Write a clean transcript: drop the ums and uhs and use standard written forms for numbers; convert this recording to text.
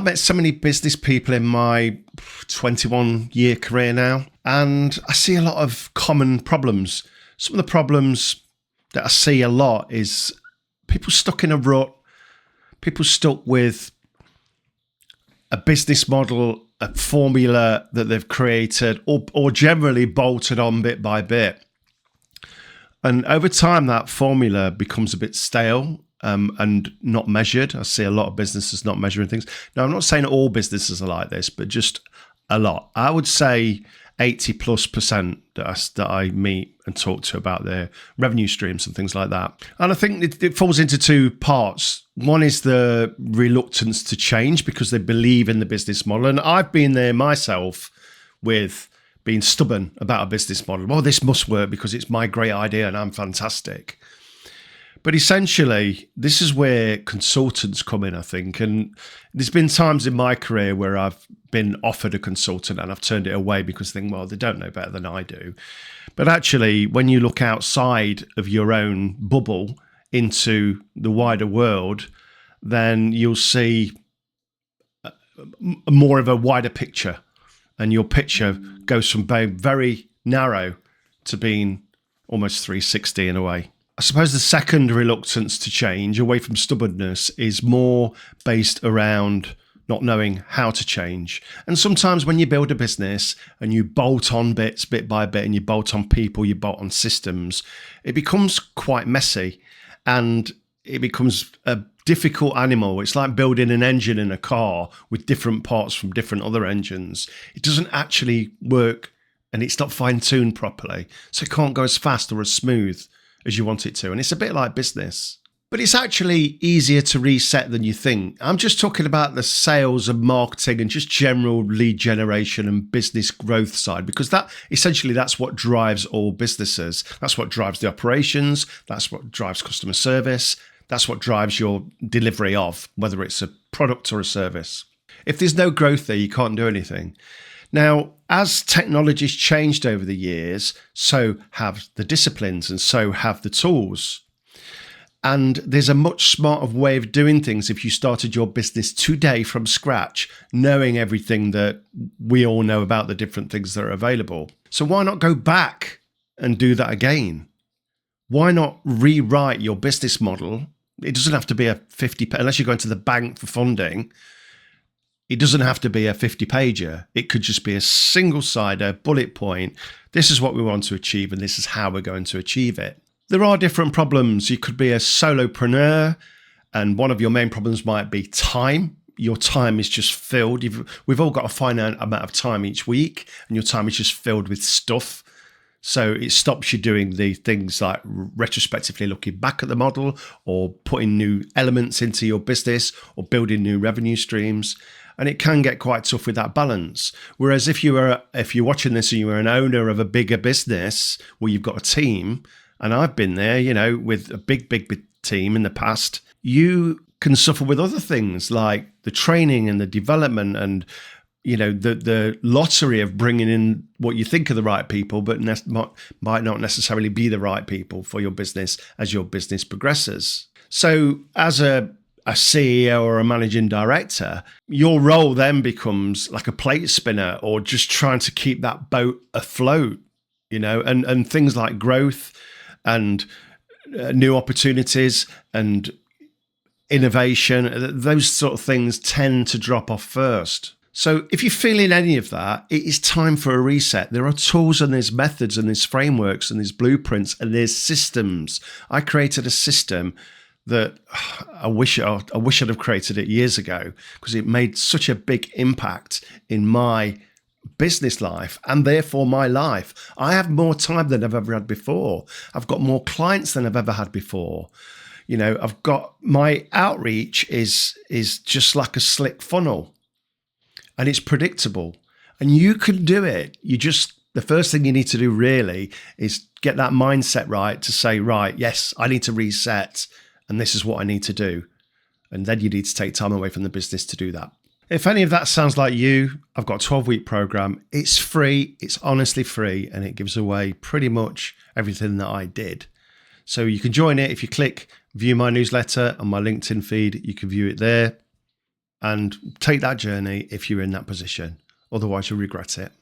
I've met so many business people in my 21-year career now, and I see a lot of common problems. Some of the problems that I see a lot is people stuck in a rut, people stuck with a business model, a formula that they've created, or generally bolted on bit by bit. And over time, that formula becomes a bit stale and not measured. I see a lot of businesses not measuring things. Now, I'm not saying all businesses are like this, but just a lot. I would say 80+% that I meet and talk to about their revenue streams and things like that. And I think it falls into two parts. One is the reluctance to change because they believe in the business model. And I've been there myself with being stubborn about a business model. Well, this must work because it's my great idea and I'm fantastic. But essentially, this is where consultants come in, I think. And there's been times in my career where I've been offered a consultant and I've turned it away because I think, well, they don't know better than I do. But actually, when you look outside of your own bubble into the wider world, then you'll see more of a wider picture. And your picture goes from being very narrow to being almost 360 in a way. I suppose the second reluctance to change away from stubbornness is more based around not knowing how to change. And sometimes when you build a business and you bolt on bits bit by bit and you bolt on people, you bolt on systems, it becomes quite messy and it becomes a difficult animal. It's like building an engine in a car with different parts from different other engines. It doesn't actually work and it's not fine-tuned properly. So it can't go as fast or as smooth as you want it to. And it's a bit like business. But it's actually easier to reset than you think. I'm just talking about the sales and marketing and just general lead generation and business growth side, because that's what drives all businesses. That's what drives the operations. That's what drives customer service. That's what drives your delivery of, whether it's a product or a service. If there's no growth there, you can't do anything. Now, as technology's changed over the years, so have the disciplines and so have the tools. And there's a much smarter way of doing things if you started your business today from scratch, knowing everything that we all know about the different things that are available. So why not go back and do that again? Why not rewrite your business model? It doesn't have to be unless you're going to the bank for funding. It doesn't have to be a 50-pager. It could just be a single-sider bullet point. This is what we want to achieve, and this is how we're going to achieve it. There are different problems. You could be a solopreneur, and one of your main problems might be time. Your time is just filled. We've all got a finite amount of time each week, and your time is just filled with stuff. So it stops you doing the things like retrospectively looking back at the model or putting new elements into your business or building new revenue streams. And it can get quite tough with that balance. Whereas if you're watching this and you were an owner of a bigger business where you've got a team, and I've been there, with a big team in the past, you can suffer with other things like the training and the development and the lottery of bringing in what you think are the right people, but might not necessarily be the right people for your business as your business progresses. So as a CEO or a managing director, your role then becomes like a plate spinner or just trying to keep that boat afloat, and things like growth and new opportunities and innovation, those sort of things tend to drop off first. So if you're feeling any of that, it is time for a reset. There are tools and there's methods and there's frameworks and there's blueprints and there's systems. I created a system that I wish I'd have created it years ago because it made such a big impact in my business life and therefore my life. I have more time than I've ever had before. I've got more clients than I've ever had before. I've got my outreach is just like a slick funnel. And it's predictable and you can do it. The first thing you need to do really is get that mindset right to say, right, yes, I need to reset and this is what I need to do. And then you need to take time away from the business to do that. If any of that sounds like you, I've got a 12-week program. It's free. It's honestly free. And it gives away pretty much everything that I did. So you can join it. If you click view my newsletter on my LinkedIn feed, you can view it there. And take that journey if you're in that position. Otherwise, you'll regret it.